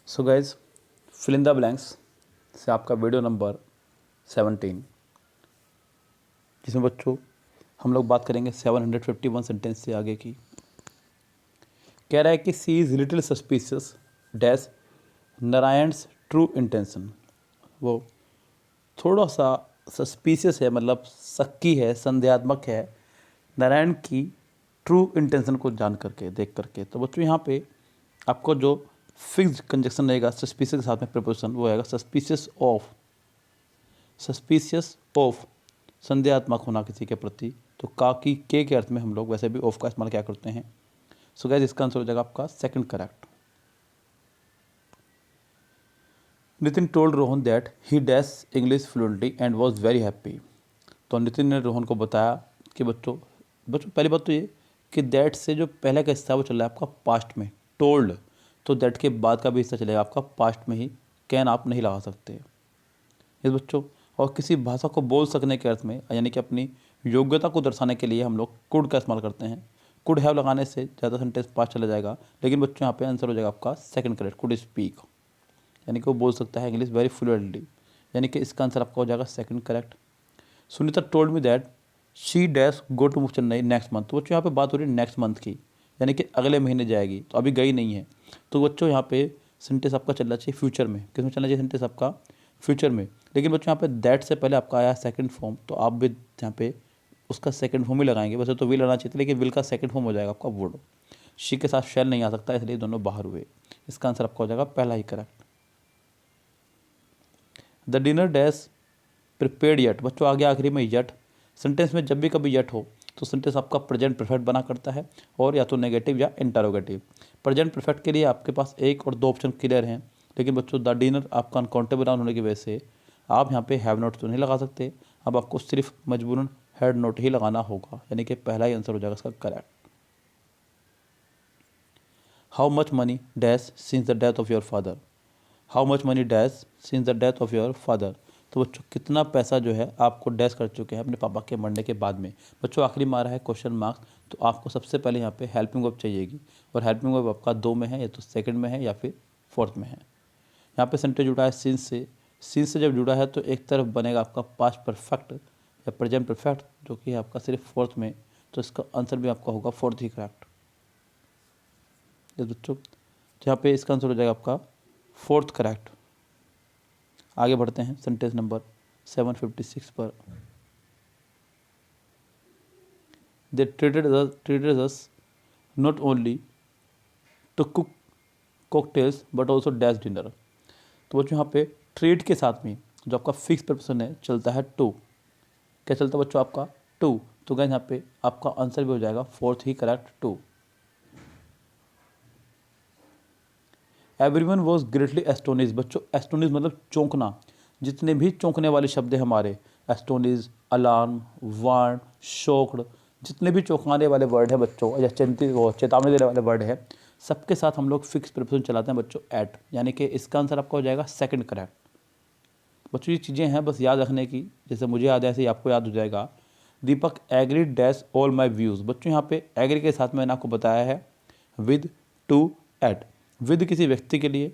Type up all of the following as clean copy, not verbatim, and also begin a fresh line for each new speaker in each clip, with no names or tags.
So guys fill in the blanks से आपका video number 17, जिसमें बच्चों हम लोग बात करेंगे 751 सेंटेंस से आगे की। कह रहा है कि she is little suspicious dash Narayan's true intention. वो थोड़ा सा सस्पिशियस है, मतलब शक्की है, संदेहात्मक है नारायण की ट्रू इंटेंशन को जान करके, देख करके। तो बच्चों यहाँ पे आपको जो फिक्स्ड कंजक्शन रहेगा सस्पिशियस के साथ में प्रीपोजिशन, वो आएगा सस्पिशियस ऑफ। सस्पिशियस ऑफ संदेहात्मक होना किसी के प्रति, तो का की के अर्थ में हम लोग वैसे भी ऑफ का इस्तेमाल क्या करते हैं। सो गाइस इसका आंसर हो जाएगा आपका second correct. Nitin told Rohan that he dash English fluently and was very happy. तो नितिन ने रोहन को बताया कि बच्चों पहली बात तो ये कि दैट से जो पहले का हिस्सा वो चल रहा है आपका पास्ट में, टोल्ड, तो दैट के बाद का भी हिस्सा चलेगा आपका पास्ट में ही, कैन आप नहीं लगा सकते इस बच्चों। और किसी भाषा को बोल सकने के अर्थ में, यानी कि अपनी योग्यता को दर्शाने के लिए हम लोग कुड का इस्तेमाल करते हैं। कुड हैव लगाने से ज़्यादा सेंटेंस पास चला जाएगा, लेकिन बच्चों यहाँ पे आंसर हो जाएगा आपका सेकंड करेक्ट, कुड स्पीक, यानी कि वो बोल सकता है इंग्लिश वेरी फ्लुएंटली, यानी कि इसका आंसर आपका हो जाएगा second correct. Sunita told me that she dash go to Chennai next month. तो बच्चों यहाँ पे बात हो रही है नेक्स्ट मंथ की, यानी कि अगले महीने जाएगी, तो अभी गई नहीं है। तो बच्चों यहाँ पे सेंटेंस आपका चलना चाहिए फ्यूचर में। किसमें चलना चाहिए सेंटेंस आपका? फ्यूचर में। लेकिन बच्चों यहाँ पे दैट से पहले आपका आया सेकंड फॉर्म, तो आप भी यहाँ पे उसका सेकंड फॉर्म ही लगाएंगे। वैसे तो विल आना चाहिए था, लेकिन विल का सेकंड फॉर्म हो जाएगा आपका वुड। शी के साथ शैल नहीं आ सकता, इसलिए दोनों बाहर हुए। इसका आंसर आपका हो जाएगा पहला ही correct. The dinner dash prepared yet. बच्चों आगे आखिरी में यट, सेंटेंस में जब भी कभी यट हो तो सेंटेंस आपका प्रेजेंट परफेक्ट बना करता है, और या तो नेगेटिव या इंटरोगेटिव। प्रेजेंट परफेक्ट के लिए आपके पास एक और दो ऑप्शन क्लियर हैं, लेकिन बच्चों द डिनर आपका अनकाउंटेबल नाउन होने की वजह से आप यहाँ पे हैव नोट तो नहीं लगा सकते। अब आपको सिर्फ मजबूरन हैड नोट ही लगाना होगा, यानी कि पहला ही आंसर हो जाएगा इसका correct. How much money dash since the death of your father. How much money dash since the death of your father. तो बच्चों कितना पैसा जो है आपको डैश कर चुके हैं अपने पापा के मरने के बाद में। बच्चों आखिरी मारा है क्वेश्चन मार्क्स, तो आपको सबसे पहले यहाँ पे हेल्पिंग वर्ब चाहिएगी, और हेल्पिंग वर्ब आपका दो में है, या तो सेकंड में है या फिर फोर्थ में है। यहाँ पे सेंटेंस जुड़ा है सिंस से। सिंस से जब जुड़ा है तो एक तरफ बनेगा आपका पास्ट परफेक्ट या प्रेजेंट परफेक्ट, जो कि है आपका सिर्फ फोर्थ में, तो इसका आंसर भी आपका होगा फोर्थ ही करेक्ट। बच्चों तो यहाँ पे इसका आंसर हो जाएगा आपका फोर्थ करेक्ट। आगे बढ़ते हैं सेंटेंस नंबर 756 पर। They treated us not only to cook cocktails but also dash dinner. तो बच्चों यहाँ पे ट्रीट के साथ में जो आपका फिक्स प्रपोजिशन है चलता है टू। क्या चलता है बच्चों आपका? टू। तो गाइस यहाँ पे आपका आंसर भी हो जाएगा फोर्थ ही correct, to. Everyone was greatly astonish. बच्चों एस्टोनिश मतलब चौंकना। जितने भी चौंकने वाले शब्द हैं हमारे, एस्टोनिश, अलार्म, वार्न, शॉक्ड, जितने भी चौंकाने वाले वर्ड है बच्चों, या चेतावनी देने वाले वर्ड है, सबके साथ हम लोग फिक्स प्रीपोजिशन चलाते हैं बच्चों एट, यानी कि इसका आंसर आपका हो जाएगा सेकंड करेक्ट। बच्चों ये चीज़ें हैं बस याद रखने की, जैसे मुझे याद है ऐसे ही आपको याद हो जाएगा। Deepak agree dash all my views. बच्चों यहाँ पे एग्री के साथ मैंने आपको बताया है विद, टू, एट। विद किसी व्यक्ति के लिए,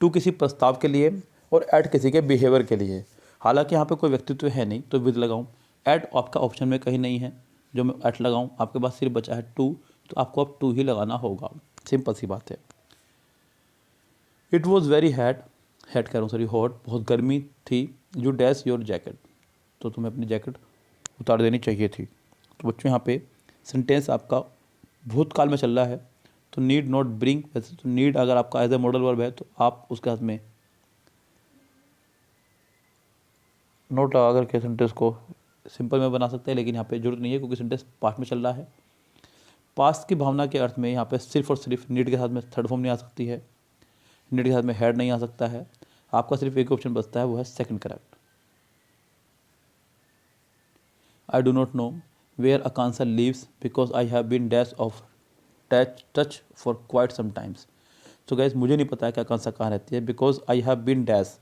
टू किसी प्रस्ताव के लिए, और एट किसी के बिहेवियर के लिए। हालांकि यहाँ पे कोई व्यक्तित्व है नहीं तो विद लगाऊं, एट आपका ऑप्शन में कहीं नहीं है जो मैं एट लगाऊं। आपके पास सिर्फ बचा है टू, तो आपको अब टू ही लगाना होगा, सिंपल सी बात है। इट वॉज़ वेरी हैट कह रहा हूँ सॉरी, हॉट, बहुत गर्मी थी। You dash your jacket. तो तुम्हें अपनी जैकेट उतार देनी चाहिए थी। तो बच्चों यहाँ पे सेंटेंस आपका भूतकाल में चल रहा है, तो नीड नॉट ब्रिंग। वैसे तो नीड अगर आपका एज ए मॉडल वर्ब है तो आप उसके हाथ में नोट लगा करके सेंटेंस को सिंपल में बना सकते हैं, लेकिन यहाँ पे जरूरत नहीं है क्योंकि सेंटेंस पास्ट में चल रहा है। पास्ट की भावना के अर्थ में यहाँ पे सिर्फ और सिर्फ नीड के साथ में थर्ड फॉर्म नहीं आ सकती है, नीड के साथ में हैड नहीं आ सकता है। आपका सिर्फ एक ऑप्शन बचता है, वो है second correct. I do not know where Akanksha lives because I have been dash off touch for quite some times. तो गैस मुझे नहीं पता है कि आकांक्षा कहाँ रहती है, because I have been dash,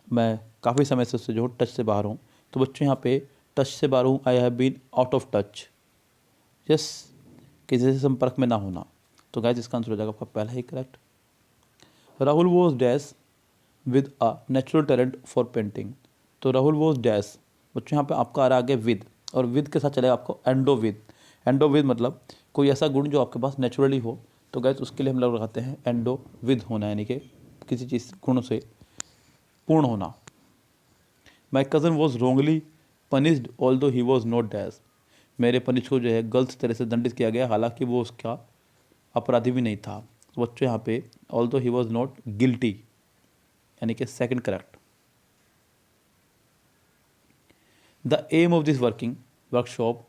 मैं काफ़ी समय से उससे जो टच से बाहर हूँ। तो बच्चों यहाँ पे टच से बाहर हूँ, I have been out of touch, yes, किसी से संपर्क में ना होना। तो गैस इसका आंसर हो जाएगा आपका पहला ही correct. Rahul was dash with a natural talent for painting. तो राहुल वॉज डैश, बच्चों यहाँ पे आपका आ रहा है आगे विद, और विद के साथ चलेगा आपको एंडो विद। एंडो विद मतलब कोई ऐसा गुण जो आपके पास नेचुरली हो, तो गैस उसके लिए हम लोग लगाते हैं एंडो विद होना, यानी कि किसी चीज़ गुण से पूर्ण होना। My cousin was wrongly punished although he was not dash. मेरे पनिश को जो है गलत तरह से दंडित किया गया, हालांकि वो उसका अपराधी भी नहीं था। तो बच्चों यहाँ पे ऑल दो ही वॉज नॉट गिल्टी, यानी कि second correct. The aim of this workshop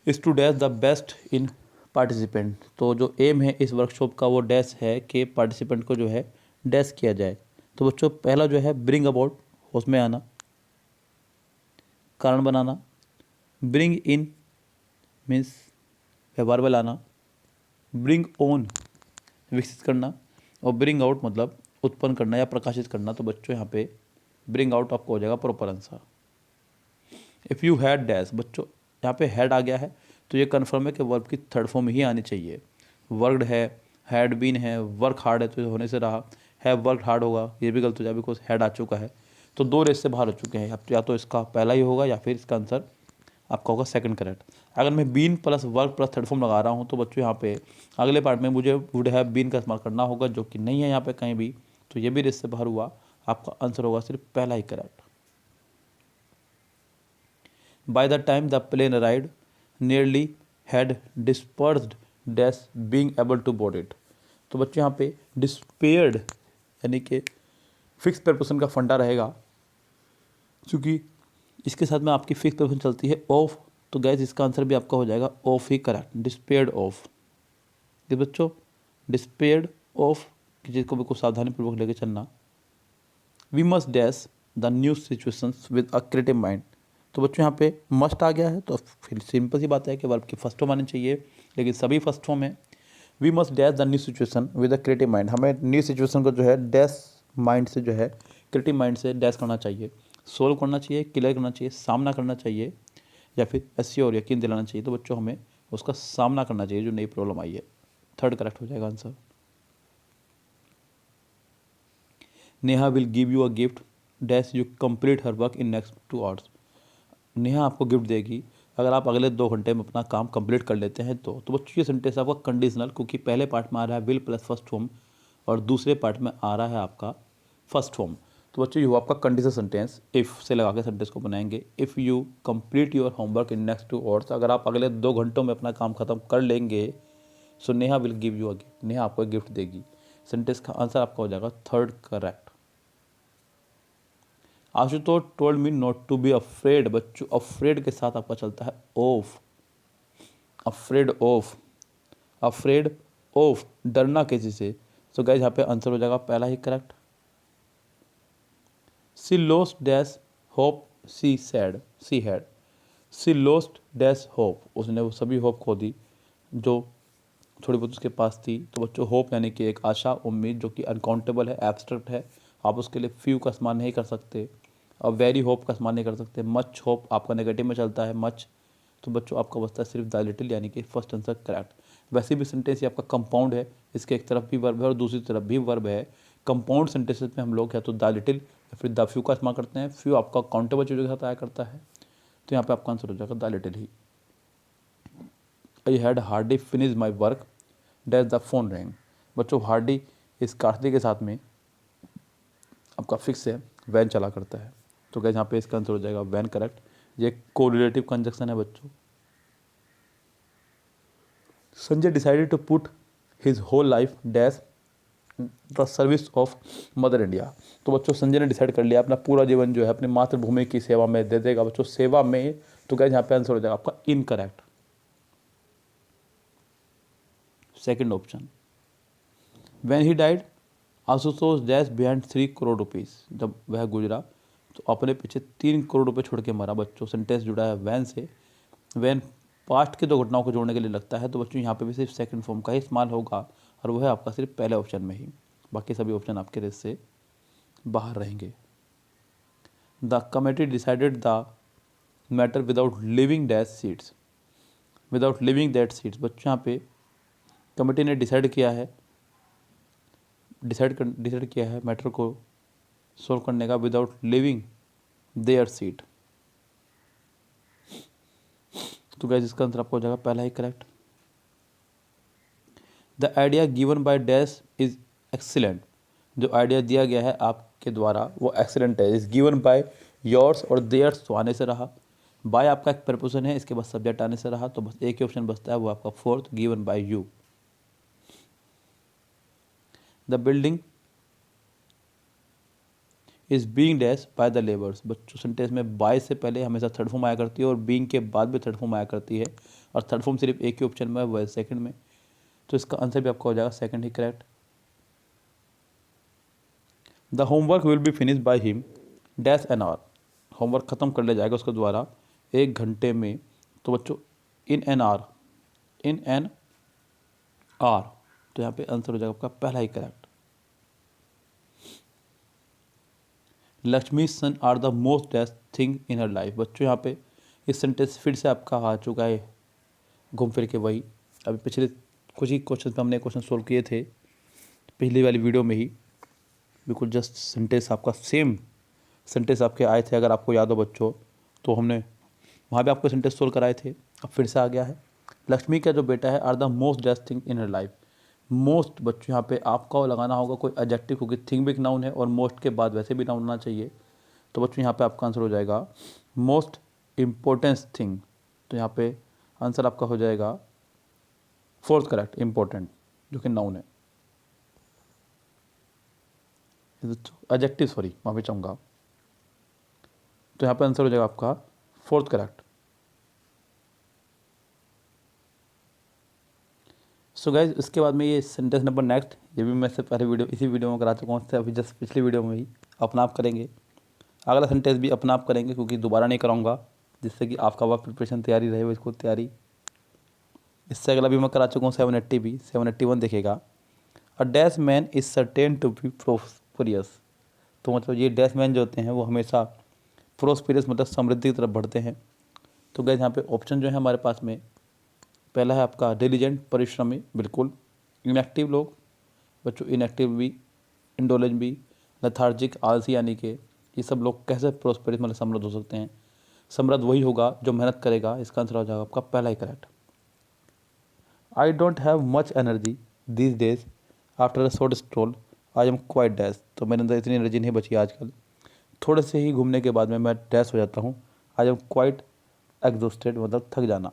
is to dash the best in participant. तो जो एम है इस वर्कशॉप का वो डैश है कि पार्टिसिपेंट को जो है डैश किया जाए। तो बच्चों पहला जो है ब्रिंग अबाउट, उसमें आना, कारण बनाना। ब्रिंग इन मीन्स व्यवहार में लाना। ब्रिंग ऑन विकसित करना, और ब्रिंग आउट मतलब उत्पन्न करना या प्रकाशित करना। तो बच्चों यहाँ पे ब्रिंग आउट आपको हो जाएगा proper answer. If you had dash, बच्चों यहाँ पे हैड आ गया है तो ये कन्फर्म है कि वर्ब की थर्ड फॉर्म ही आनी चाहिए। वर्कड है, हैड बीन है, वर्क हार्ड है तो ये होने से रहा, है वर्क हार्ड होगा, ये भी गलत हो जाए बिकॉज हैड आ चुका है। तो दो रेस से बाहर हो चुके हैं, अब या तो इसका पहला ही होगा या फिर इसका आंसर आपका होगा सेकंड करेक्ट। अगर मैं been plus work plus third form लगा रहा हूँ तो बच्चों यहाँ पे अगले पार्ट में मुझे वुड हैव बीन का इस्तेमाल करना होगा, जो कि नहीं है यहाँ पे कहीं भी, तो ये भी रेस से बाहर हुआ। आपका आंसर होगा सिर्फ पहला ही correct. By the time the plane arrived, nearly had dispersed dash being able to board it। तो बच्चों यहाँ पे डिस्पेयर्ड यानी कि फिक्स प्रपोजिशन का फंडा रहेगा, क्योंकि इसके साथ में आपकी फिक्स प्रपोजिशन चलती है ऑफ, तो गैस इसका आंसर भी आपका हो जाएगा of he correct, despaired of. ये बच्चों डिस्पेयर्ड ऑफ की चीज़ को बिल्कुल सावधानी पूर्वक लेके चलना। We must dash the new situations with a creative mind. तो बच्चों यहाँ पे मस्ट आ गया है तो फिर सिंपल सी बात है कि वर्ब की फर्स्ट फॉर्म आनी चाहिए, लेकिन सभी फर्स्ट फॉर्म है। We must dash the new situation with a creative mind, हमें न्यू सिचुएशन को जो है डैश माइंड से जो है क्रिएटिव माइंड से डैश करना चाहिए, सोल्व करना चाहिए, क्लियर करना चाहिए, सामना करना चाहिए, या फिर एश्योर यकीन दिलाना चाहिए। तो बच्चों हमें उसका सामना करना चाहिए जो नई प्रॉब्लम आई है। थर्ड करेक्ट हो जाएगा answer. Neha will give you a gift dash you complete her work in next 2 hours. Neha आपको गिफ्ट देगी अगर आप अगले 2 घंटे में अपना काम कंप्लीट कर लेते हैं तो बच्चों ये सेंटेंस आपका कंडीशनल, क्योंकि पहले पार्ट में आ रहा है विल प्लस फर्स्ट फॉर्म और दूसरे पार्ट में आ रहा है आपका फर्स्ट फॉर्म। तो बच्चों ये हुआ आपका कंडीशनल सेंटेंस। इफ़ से लगा के सेंटेंस को बनाएंगे। If you complete your homework in next 2 hours, अगर आप अगले 2 घंटों में अपना काम खत्म कर लेंगे, so Neha will give you a gift, Neha आपको एक गिफ्ट देगी। सेंटेंस का आंसर आपका हो जाएगा third correct. Ashutosh told me not to be afraid, बच्चों अफ्रेड के साथ आपका चलता है of, afraid of, afraid of डरना किसी से। तो गाइस यहाँ पे आंसर हो जाएगा पहला ही correct. She lost dash hope she said, she had, she lost dash hope, उसने वो सभी होप खो दी जो थोड़ी बहुत उसके पास थी। तो बच्चों होप यानी कि एक आशा, उम्मीद, जो कि अनकाउंटेबल है, एब्स्ट्रैक्ट है, आप उसके लिए फ्यू का इस्तेमाल नहीं कर सकते और वेरी होप का इस्तेमाल नहीं कर सकते। मच होप आपका नेगेटिव में चलता है, मच। तो बच्चों आपका बचता है सिर्फ द लिटिल, यानी कि फर्स्ट आंसर करेक्ट। वैसे भी सेंटेंस ये आपका कंपाउंड है, इसके एक तरफ भी वर्ब है और दूसरी तरफ भी वर्ब है। कंपाउंड सेंटेंसेस में हम लोग या तो द लिटिल या फिर द फ्यू का इस्तेमाल करते हैं। फ्यू आपका काउंटेबल चीज़ों के साथ आया करता है, तो यहाँ पे आपका आंसर हो जाएगा the little he. I had hardly finish my work dash the phone wrong. बच्चों हार्डली इस कार्ती के साथ में आपका फिक्स है, वैन चला करता है, तो क्या यहाँ पे इसका आंसर हो जाएगा वैन करेक्ट। ये कोरिलेटिव कंजक्शन है बच्चों। Sanjay decided to put his whole life dash the service of mother India. तो बच्चों संजय ने डिसाइड कर लिया अपना पूरा जीवन जो है अपनी मातृभूमि की सेवा में दे देगा। बच्चों सेवा में, तो क्या यहाँ पे आंसर हो जाएगा आपका incorrect, second option. When he died Ashutosh dash behind 3 crore rupees, जब वह गुजरा तो अपने पीछे 3 करोड़ रुपए छोड़ के मरा। बच्चों सेंटेंस जुड़ा है वैन से, वैन पास्ट के 2 घटनाओं को जोड़ने के लिए लगता है, तो बच्चों यहाँ पे भी सिर्फ सेकंड फॉर्म का ही इस्तेमाल होगा और वह है आपका सिर्फ पहले ऑप्शन में ही, बाकी सभी ऑप्शन आपके रेस से बाहर रहेंगे। The committee decided the matter without leaving dash seats, without leaving that seats. बच्चों यहाँ पे कमेटी ने डिसाइड किया है डिसाइड किया है मैटर को सोल्व करने का विदाउट लिविंग देयर सीट। तो गाइस इसका आंसर आपको हो जाएगा पहला ही correct. The idea given by dash is excellent. जो आइडिया दिया गया है आपके द्वारा वो एक्सीलेंट है। इज गिवन बाय योर्स और देयर्स तो आने से रहा, बाय आपका एक प्रपोजन है, इसके बाद सब्जेक्ट आने से रहा, तो बस एक ही ऑप्शन बचता है वो आपका fourth, given by you. The building is being dash by the labours. बच्चों सेंटेंस में बाय से पहले हमेशा थर्ड फॉर्म आया करती है और बीइंग के बाद भी थर्ड फॉर्म आया करती है, और थर्ड फॉर्म सिर्फ एक ही ऑप्शन में है वो है सेकंड में। तो इसका आंसर भी आपका हो जाएगा second he correct. The homework will be finish by him dash an hour. Homework ख़त्म कर लिया जाएगा उसके द्वारा 1 घंटे में। तो बच्चों in an hour, in an hour, तो यहाँ पे आंसर हो जाएगा आपका पहला ही correct. Lakshmi son are the most dash thing in her life. बच्चों यहाँ पे इस सेंटेंस फिर से आपका आ चुका है घूम फिर के वही। अभी पिछले कुछ ही क्वेश्चन पे हमने क्वेश्चन सोल्व किए थे पिछली वाली वीडियो में ही, बिल्कुल जस्ट सेंटेंस आपका सेम सेंटेंस आपके आए थे, अगर आपको याद हो बच्चों, तो हमने वहाँ भी आपको सेंटेंस सोल्व कराए थे। अब फिर से आ गया है। लक्ष्मी का जो बेटा है are the most dash thing in her life. Most बच्चों यहाँ पे आपका लगाना होगा कोई एडजेक्टिव, क्योंकि थिंग भी एक नाउन है और मोस्ट के बाद वैसे भी नाउन होना चाहिए। तो बच्चों यहाँ पे आपका आंसर हो जाएगा मोस्ट इम्पोर्टेंट थिंग। तो यहाँ पे आंसर आपका हो जाएगा फोर्थ करेक्ट, इम्पोर्टेंट, जो कि नाउन है। एडजेक्टिव सॉरी माफी चाहूँगा। तो यहाँ पे आंसर हो जाएगा आपका फोर्थ करेक्ट। सो गाइज इसके बाद में ये सेंटेंस नंबर नेक्स्ट, ये भी मैं से पहले वीडियो इसी वीडियो में करा चुका हूँ, अभी जस्ट पिछली वीडियो में ही अपना आप करेंगे। अगला सेंटेंस भी अपना आप करेंगे क्योंकि दोबारा नहीं कराऊंगा, जिससे कि आपका वह प्रिपरेशन तैयारी रहे, इसको तैयारी। इससे अगला भी मैं करा चुका हूँ 780 भी, 781 देखेगा। A dash man is certain to be prosperous. तो मतलब ये डैश मैन जो होते हैं वो हमेशा प्रोस्पेरियस मतलब समृद्धि की तरफ बढ़ते हैं। तो गाइस यहाँ पे ऑप्शन जो है हमारे पास में पहला है आपका डिलीजेंट परिश्रमी, बिल्कुल। इनएक्टिव लोग बच्चों, इनएक्टिव भी, इंडोलेंट भी, लेथार्जिक आलसी, यानी कि ये सब लोग कैसे प्रोस्पेरियस मतलब समृद्ध हो सकते हैं। समृद्ध वही होगा जो मेहनत करेगा। इसका आंसर हो जाएगा आपका पहला ही correct. I don't have much energy these days after a short stroll I am quite dash. तो मेरे अंदर इतनी एनर्जी नहीं बची आजकल, थोड़े से ही घूमने के बाद में मैं डैश हो जाता हूँ। आई एम क्वाइट एग्जॉस्टेड मतलब थक जाना।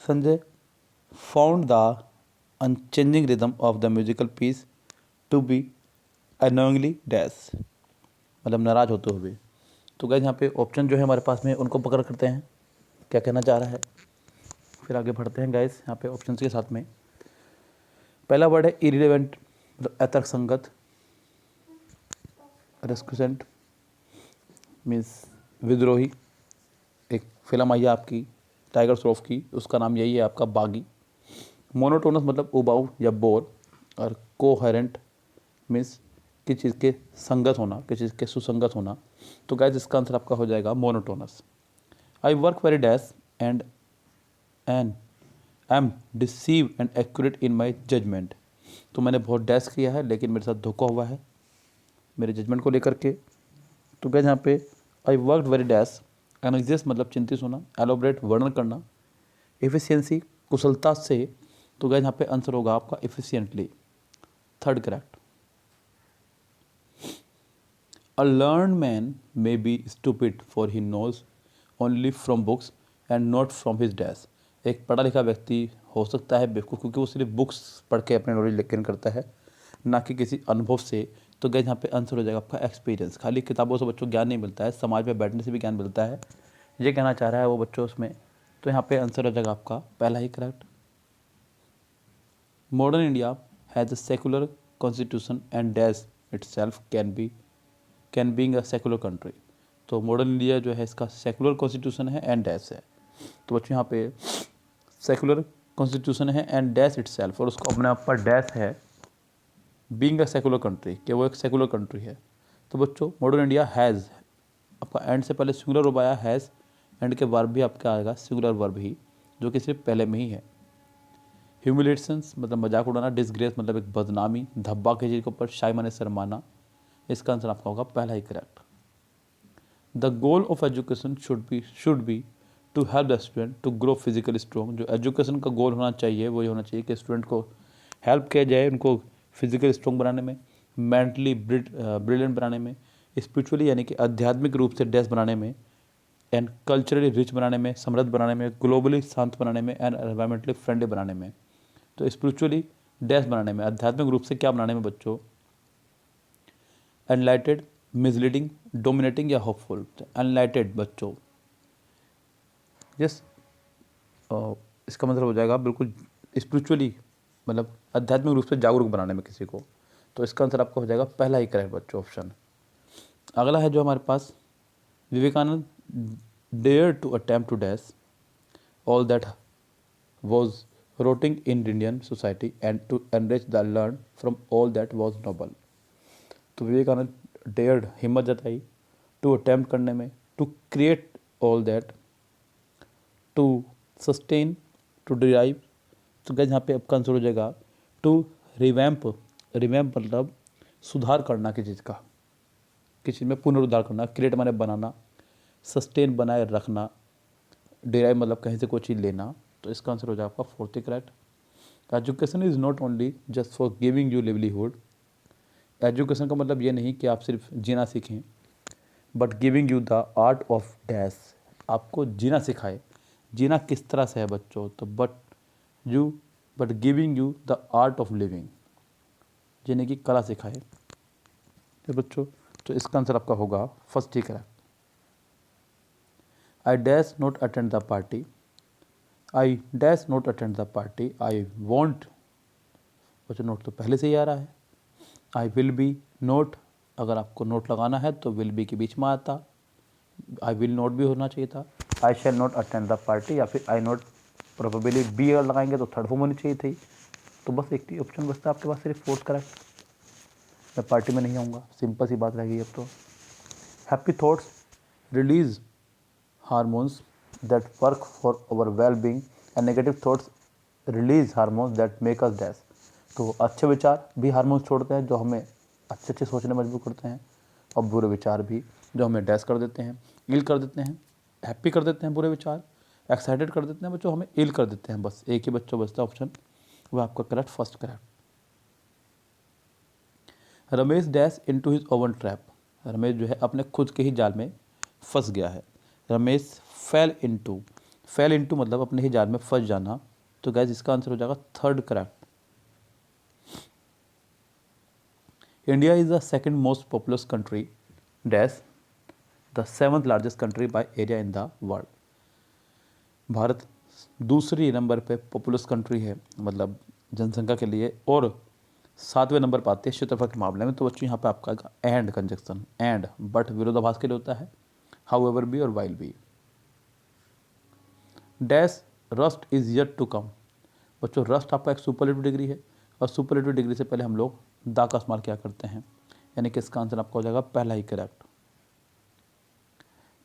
Sanjay found the unchanging rhythm of the musical piece to be annoyingly dash मतलब नाराज होते हुए। तो गाइस यहाँ पे ऑप्शन जो है हमारे पास में उनको पकड़ करते हैं क्या कहना चाह रहा है, फिर आगे बढ़ते हैं गाइस यहाँ पे ऑप्शन के साथ में। पहला वर्ड है इरिलेवेंट मतलब अतर्क संगत। रेस्कुसेंट मीन्स विद्रोही। एक फिल्म आई है आपकी टाइगर श्रॉफ की, उसका नाम यही है आपका बागी। मोनोटोनस मतलब उबाऊ या बोर। और कोहेरेंट मीन्स किसी चीज़ के संगत होना, किसी चीज़ के सुसंगत होना। तो गाइस इसका आंसर आपका हो जाएगा monotonous. I work very dash and am decisive and accurate in my judgment. तो मैंने बहुत डैश किया है लेकिन मेरे साथ धोखा हुआ है मेरे जजमेंट को लेकर के। तो गाइस यहाँ पे आई वर्क वेरी डैश, एनग्जिस्ट मतलब चिंतित होना, एलोबरेट वर्णन करना, एफिशिएंसी कुशलता से। तो गाइस यहाँ पे आंसर होगा आपका efficiently, third correct. A learn man may be stupid for he knows only from books and not from his dash. एक पढ़ा लिखा व्यक्ति हो सकता है बेवकूफ़ क्योंकि वो सिर्फ बुक्स पढ़ के अपने नॉलेज गेन करता है, ना कि किसी अनुभव से। तो गाइस यहाँ पे आंसर हो जाएगा आपका एक्सपीरियंस। खाली किताबों से बच्चों ज्ञान नहीं मिलता है, समाज में बैठने से भी ज्ञान मिलता है, ये कहना चाह रहा है वो बच्चों उसमें। तो यहाँ पे आंसर हो जाएगा आपका पहला ही correct. Modern India has a secular constitution and dash itself can being a secular country. तो मॉडर्न इंडिया जो है इसका सेकुलर कॉन्स्टिट्यूशन है एंड डैश है। तो बच्चों यहाँ पे सेकुलर कॉन्स्टिट्यूशन है एंड डैश इटसेल्फ, और उसको अपने आप पर डैश है बीइंग अ सेकुलर कंट्री, कि वो एक सेकुलर कंट्री है। तो बच्चों मॉडर्न इंडिया हैज़, आपका एंड से पहले सिंगुलर वर्ब आया हैज़, एंड के वर्ब भी आपका आएगा सिंगुलर वर्ब ही, जो कि सिर्फ पहले में ही है। ह्यूमिलेशंस मतलब मजाक उड़ाना, डिसग्रेस मतलब एक बदनामी, धब्बा किसी के ऊपर, शाई माने शर्माना। इसका आंसर आपका होगा पहला ही correct. The goal of education should be to help the student to grow physically strong. जो एजुकेशन का गोल होना चाहिए वो ये होना चाहिए कि स्टूडेंट को हेल्प किया जाए उनको फिजिकली स्ट्रॉन्ग बनाने में, मेंटली ब्रिलियंट बनाने में, स्पिरिचुअली यानी कि आध्यात्मिक रूप से डैश बनाने में, एंड कल्चरली रिच बनाने में, समृद्ध बनाने में, ग्लोबली शांत बनाने में, एंड एनवायरमेंटली फ्रेंडली बनाने में। तो स्पिरिचुअली डैश बनाने में, आध्यात्मिक रूप से क्या बनाने में बच्चों, एनलाइटेड, मिसलीडिंग, डोमिनेटिंग या होपफुल। एनलाइटेड बच्चों, यस, इसका मतलब हो जाएगा बिल्कुल स्पिरिचुअली मतलब आध्यात्मिक रूप से जागरूक बनाने में किसी को। तो इसका आंसर आपका हो जाएगा पहला ही करेक्ट बच्चों, ऑप्शन। अगला है जो हमारे पास, Vivekananda dare to attempt to dash all that was rotting in Indian society and to enrich the learned from all that was noble। तो विवेकानंद डेयर्ड हिम्मत जताई, टू अटेम्प्ट करने में, to create all that, to sustain, to derive. तो guess यहाँ पे आपका answer हो जाएगा टू रिवैम्प। रिवैम्प मतलब सुधार करना किसी चीज़ का, किसी चीज़ में पुनरुद्धार करना, क्रिएट माने बनाना, सस्टेन बनाए रखना, डिराइव मतलब कहीं से कोई चीज़ लेना। तो इसका आंसर हो जाएगा आपका fourth correct. Education is not only just for giving you livelihood. Education का मतलब ये नहीं कि आप सिर्फ जीना सीखें, but giving you the art of dash, आपको जीना सिखाए। जीना किस तरह से है बच्चों, तो but giving you the art of living, जीने की कला सिखाए। तो बच्चों, तो इसका आंसर आपका होगा first he correct. I dash not attend the party, I dash not attend the party, I want, बच्चों नोट तो पहले से ही आ रहा है। आई विल बी नोट, अगर आपको नोट लगाना है तो विल बी के बीच में आता, आई विल नोट भी होना चाहिए था। I shall not attend the party, या फिर आई नॉट प्रोबेबली बी अगर लगाएंगे तो थर्ड फॉर्म होनी चाहिए थी। तो बस एक ही ऑप्शन बचता है आपके पास, सिर्फ फोर्थ करेक्ट। मैं पार्टी में नहीं आऊँगा, सिंपल सी बात रह गई अब तो। Happy thoughts release hormones that work for our well being and negative thoughts release hormones that make us dash. तो अच्छे विचार भी हार्मोन्स छोड़ते हैं जो हमें अच्छे अच्छे सोचने मजबूर करते हैं, और बुरे विचार भी जो हमें डैश कर देते हैं, इल कर देते हैं। हैप्पी कर देते हैं बुरे विचार, एक्साइटेड कर देते हैं बच्चों, हमें इल कर देते हैं। बस एक ही बच्चों बचता ऑप्शन, वह आपका correct first correct. Ramesh dash into his oven trap, Ramesh जो है अपने खुद के ही जाल में फंस गया है। रमेश फेल इनटू मतलब अपने ही जाल में फंस जाना। तो गैस इसका आंसर हो जाएगा third correct. India is the second most populous country dash the seventh largest country by area in the world. Bharat दूसरी नंबर पे पॉपुलस कंट्री है मतलब जनसंख्या के लिए, और 7वें नंबर पर आती है क्षेत्रफल के मामले में। तो बच्चों यहाँ पे आपका एंड कंजक्शन, एंड बट विरोधाभास के लिए होता है, हाउएवर बी और while B. Dash rust is yet to come, बच्चों रस्ट आपका एक सुपरलेटिव डिग्री है, और सुपरलेटिव डिग्री से पहले हम लोग दा का इस्तेमाल क्या करते हैं, यानी कि इसका आंसर आपका हो जाएगा पहला ही correct.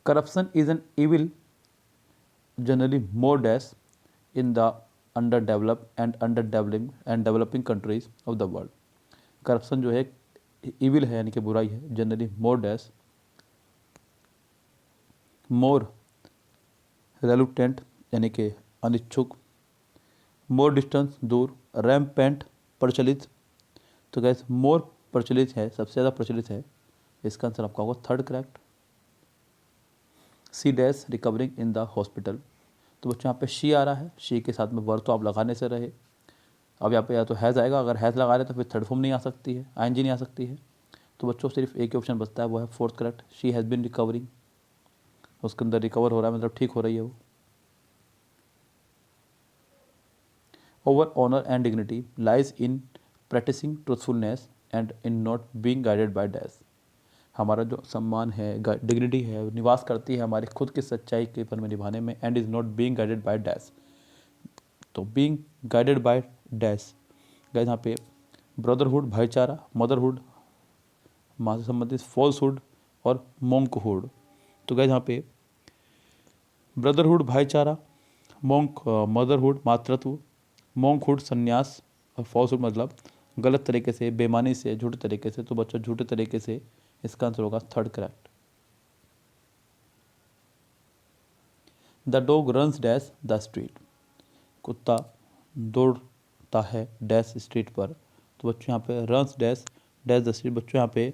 Corruption is an evil generally more dash in the under develop and developing countries of the world. Corruption जो है इविल है यानी कि बुराई है, जनरली मोर डैश, मोर रेलुक्टेंट यानी कि अनिच्छुक, मोर डिस्टेंस दूर, रैम्पेंट प्रचलित। तो गैस मोर प्रचलित है, सबसे ज़्यादा प्रचलित है। इसका आंसर आपका होगा third correct. She dash recovering in the hospital. तो बच्चों यहाँ पे शी आ रहा है, शी के साथ में वर्ड तो आप लगाने से रहे। अब यहाँ पे या तो हैज़ आएगा, अगर हैज़ लगा रहे तो फिर थर्ड फॉर्म नहीं आ सकती है, आईएनजी नहीं आ सकती है। तो बच्चों सिर्फ एक ही ऑप्शन बचता है, वो है fourth correct. She has been recovering, उसके अंदर रिकवर हो रहा है मतलब ठीक हो रही है वो। Our honour and dignity lies in practising truthfulness and in not being guided by dash. हमारा जो सम्मान है, डिग्निटी है, निवास करती है हमारी खुद की सच्चाई के पर में निभाने में, and is not being guided by dash. तो बीइंग गाइडेड बाय डैश गए यहाँ पे ब्रदरहुड भाईचारा, मदरहुड माँ से संबंधित, फॉल्सहुड और मोंकहुड। तो गए यहाँ पे ब्रदरहुड भाईचारा, मोंक मदरहुड मातृत्व, मोंकहुड संन्यास, और फॉल्सहुड मतलब गलत तरीके से, बेईमानी से, झूठे तरीके से। तो बच्चों झूठे तरीके से, इसका आंसर होगा third correct. The dog runs dash the street, कुत्ता दौड़ता है डैश स्ट्रीट पर। तो बच्चों यहाँ पे runs dash dash the street, बच्चों यहाँ पे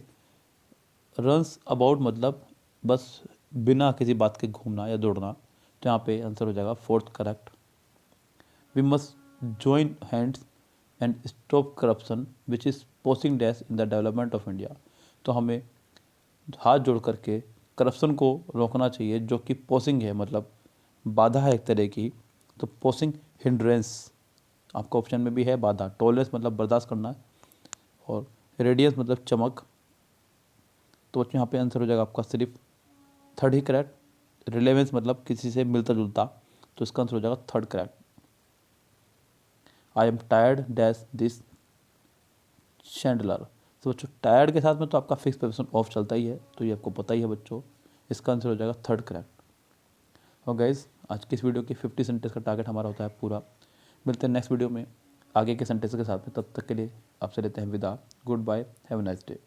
रन्स अबाउट मतलब बस बिना किसी बात के घूमना या दौड़ना। तो यहाँ पे आंसर हो जाएगा fourth correct. We must join hands and stop corruption which is posing dash in the development of India. तो हमें हाथ जोड़ करके करप्शन को रोकना चाहिए, जो कि पोसिंग है मतलब बाधा है एक तरह की। तो पोसिंग हिंड्रेंस आपका ऑप्शन में भी है बाधा। टॉलरेंस मतलब बर्दाश्त करना, और रेडियंस मतलब चमक। तो बच्चों यहाँ पे आंसर हो जाएगा आपका सिर्फ थर्ड ही करेक्ट। रिलेवेंस मतलब किसी से मिलता जुलता, तो इसका आंसर हो जाएगा third correct. I am tired dash this Chandler. तो बच्चों टायर्ड के साथ में तो आपका फिक्स प्रीपोजिशन ऑफ चलता ही है, तो ये आपको पता ही है बच्चों। इसका आंसर हो जाएगा थर्ड करेक्ट। और गाइज आज की इस वीडियो की 50 सेंटेंस का टारगेट हमारा होता है पूरा। मिलते हैं नेक्स्ट वीडियो में आगे के सेंटेंस के साथ में, तब तक के लिए आपसे लेते हैं विदा। Goodbye, have a nice day.